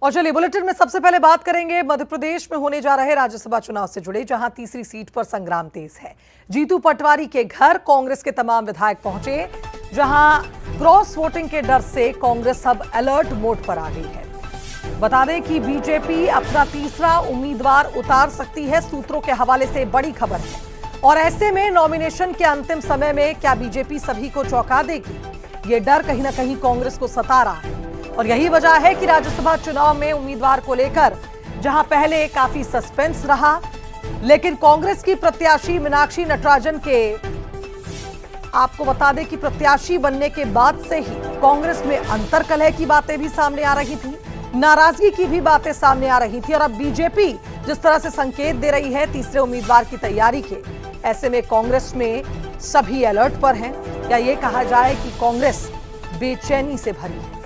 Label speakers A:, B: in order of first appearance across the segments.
A: और चलिए बुलेटिन में सबसे पहले बात करेंगे मध्य प्रदेश में होने जा रहे राज्यसभा चुनाव से जुड़े, जहां तीसरी सीट पर संग्राम तेज है। जीतू पटवारी के घर कांग्रेस के तमाम विधायक पहुंचे, जहां क्रॉस वोटिंग के डर से कांग्रेस अब अलर्ट मोड पर आ गई है। बता दें कि बीजेपी अपना तीसरा उम्मीदवार उतार सकती है, सूत्रों के हवाले से बड़ी खबर है। और ऐसे में नॉमिनेशन के अंतिम समय में क्या बीजेपी सभी को चौंका देगी, ये डर कहीं ना कहीं कांग्रेस को सता रहा है। और यही वजह है कि राज्यसभा चुनाव में उम्मीदवार को लेकर जहां पहले काफी सस्पेंस रहा, लेकिन कांग्रेस की प्रत्याशी मीनाक्षी नटराजन के आपको बता दें कि प्रत्याशी बनने के बाद से ही कांग्रेस में अंतर्कलह की बातें भी सामने आ रही थी, नाराजगी की भी बातें सामने आ रही थी। और अब बीजेपी जिस तरह से संकेत दे रही है तीसरे उम्मीदवार की तैयारी के, ऐसे में कांग्रेस में सभी अलर्ट पर हैं, या ये कहा जाए कि कांग्रेस बेचैनी से भरी है।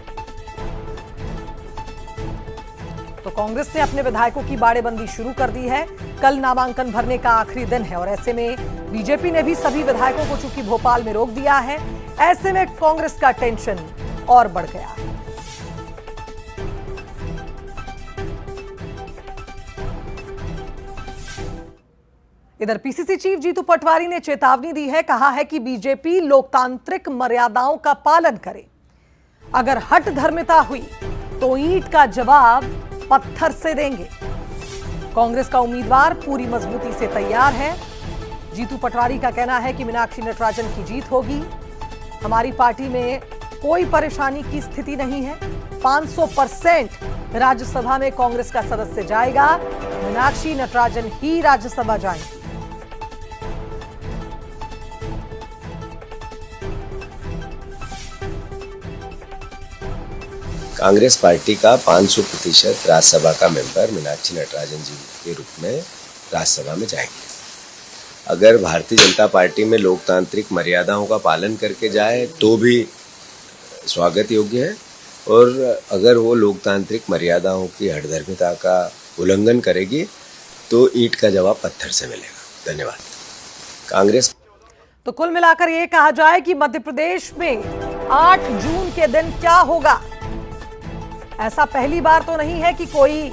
A: तो कांग्रेस ने अपने विधायकों की बाड़ेबंदी शुरू कर दी है। कल नामांकन भरने का आखिरी दिन है और ऐसे में बीजेपी ने भी सभी विधायकों को चूंकि भोपाल में रोक दिया है, ऐसे में कांग्रेस का टेंशन और बढ़ गया है। इधर पीसीसी चीफ जीतू पटवारी ने चेतावनी दी है, कहा है कि बीजेपी लोकतांत्रिक मर्यादाओं का पालन करे। अगर हठ धर्मिता हुई तो ईंट का जवाब पत्थर से देंगे। कांग्रेस का उम्मीदवार पूरी मजबूती से तैयार है। जीतू पटवारी का कहना है कि मीनाक्षी नटराजन की जीत होगी। हमारी पार्टी में कोई परेशानी की स्थिति नहीं है। 500% राज्यसभा में कांग्रेस का सदस्य जाएगा। मीनाक्षी नटराजन ही राज्यसभा जाएंगी।
B: कांग्रेस पार्टी का 500% राज्यसभा का मेंबर मीनाक्षी नटराजन जी के रूप में राज्यसभा में जाएंगे। अगर भारतीय जनता पार्टी में लोकतांत्रिक मर्यादाओं का पालन करके जाए तो भी स्वागत योग्य है, और अगर वो लोकतांत्रिक मर्यादाओं की हठधर्मिता का उल्लंघन करेगी तो ईंट का जवाब पत्थर से मिलेगा। धन्यवाद। कांग्रेस
A: तो कुल मिलाकर ये कहा जाए कि मध्य प्रदेश में 8 जून के दिन क्या होगा, ऐसा पहली बार तो नहीं है कि कोई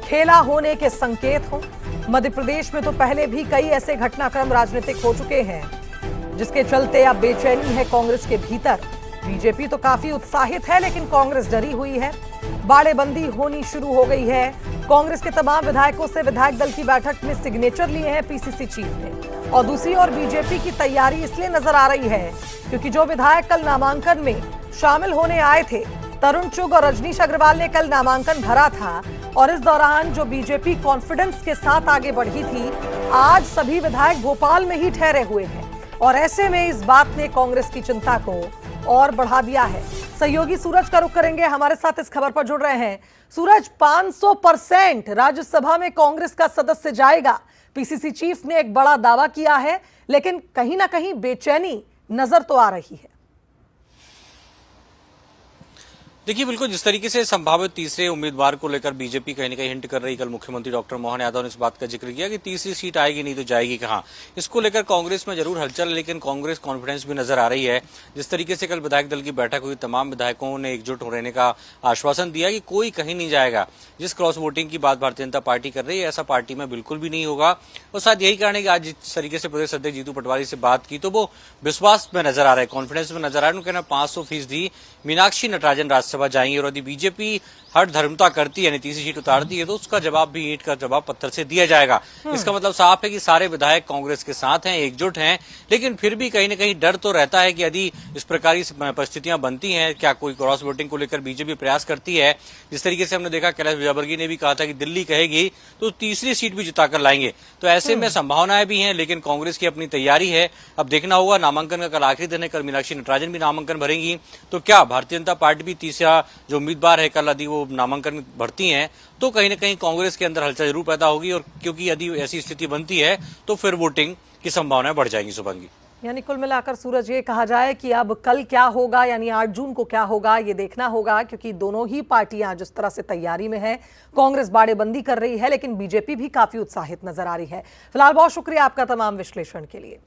A: खेला होने के संकेत हो। मध्य प्रदेश में तो पहले भी कई ऐसे घटनाक्रम राजनीतिक हो चुके हैं, जिसके चलते अब बेचैनी है कांग्रेस के भीतर। बीजेपी तो काफी उत्साहित है, लेकिन कांग्रेस डरी हुई है। बाड़ेबंदी होनी शुरू हो गई है। कांग्रेस के तमाम विधायकों से विधायक दल की बैठक में सिग्नेचर लिए हैं पीसीसी चीफ ने। और दूसरी ओर बीजेपी की तैयारी इसलिए नजर आ रही है क्योंकि जो विधायक कल नामांकन में शामिल होने आए थे, तरुण चुग और रजनीश अग्रवाल ने कल नामांकन भरा था। और इस दौरान जो बीजेपी कॉन्फिडेंस के साथ आगे बढ़ी थी, आज सभी विधायक भोपाल में ही ठहरे हुए हैं। और ऐसे में इस बात ने कांग्रेस की चिंता को और बढ़ा दिया है। सहयोगी सूरज का रुख करेंगे, हमारे साथ इस खबर पर जुड़ रहे हैं। सूरज, 500% राज्यसभा में कांग्रेस का सदस्य जाएगा। पीसीसी चीफ ने एक बड़ा दावा किया है, लेकिन कहीं ना कहीं बेचैनी नजर तो आ रही है।
C: देखिए, बिल्कुल जिस तरीके से संभावित तीसरे उम्मीदवार को लेकर बीजेपी कहीं न कहीं हिंट कर रही, कल मुख्यमंत्री डॉक्टर मोहन यादव ने इस बात का जिक्र किया कि तीसरी सीट आएगी नहीं तो जाएगी कहां। इसको लेकर कांग्रेस में जरूर हलचल, लेकिन कांग्रेस कॉन्फिडेंस भी नजर आ रही है। जिस तरीके से कल विधायक दल की बैठक हुई, तमाम विधायकों ने एकजुट रहने का आश्वासन दिया कि कोई कहीं नहीं जाएगा। जिस क्रॉस वोटिंग की बात भारतीय जनता पार्टी कर रही है, ऐसा पार्टी में बिल्कुल भी नहीं होगा। और शायद यही कारण है कि आज जिस तरीके से प्रदेश अध्यक्ष जीतू पटवारी से बात की तो वो विश्वास में नजर आ रहा है, कॉन्फिडेंस में नजर आ रहा है। उनका कहना 500% मीनाक्षी नटराजन राज्यसभा जाएंगी। और यदि बीजेपी हर धर्मता करती है, यानी तीसरी सीट उतारती है, तो उसका जवाब भी ईंट का जवाब पत्थर से दिया जाएगा। इसका मतलब साफ है कि सारे विधायक कांग्रेस के साथ हैं, एकजुट हैं। लेकिन फिर भी कहीं न कहीं डर तो रहता है कि यदि इस प्रकार की परिस्थितियां बनती हैं, क्या कोई क्रॉस वोटिंग को लेकर बीजेपी प्रयास करती है। जिस तरीके से हमने देखा, कैलाश विजयवर्गीय ने भी कहा था कि दिल्ली कहेगी तो तीसरी सीट भी जिताकर लाएंगे। तो ऐसे में संभावनाएं भी हैं, लेकिन कांग्रेस की अपनी तैयारी है। अब देखना होगा, नामांकन का कल आखिरी दिन है। कल मीनाक्षी नटराजन भी नामांकन भरेंगी, तो क्या भारतीय जनता पार्टी भी तीसरा जो उम्मीदवार है, कल यदि वो नामांकन भरती हैं तो कहीं न कहीं कांग्रेस के अंदर हलचल जरूर पैदा होगी। और क्योंकि यदि ऐसी स्थिति बनती है तो फिर वोटिंग की संभावनाएं बढ़ जाएंगी। शुभंगी,
A: यानी कुल मिलाकर सूरज, ये कहा जाए कि अब कल क्या होगा, यानी 8 जून को क्या होगा, ये देखना होगा। क्योंकि दोनों ही पार्टियां जिस तरह से तैयारी में है, कांग्रेस बाड़ेबंदी कर रही है, लेकिन बीजेपी भी काफी उत्साहित नजर आ रही है। फिलहाल बहुत शुक्रिया आपका तमाम विश्लेषण के लिए।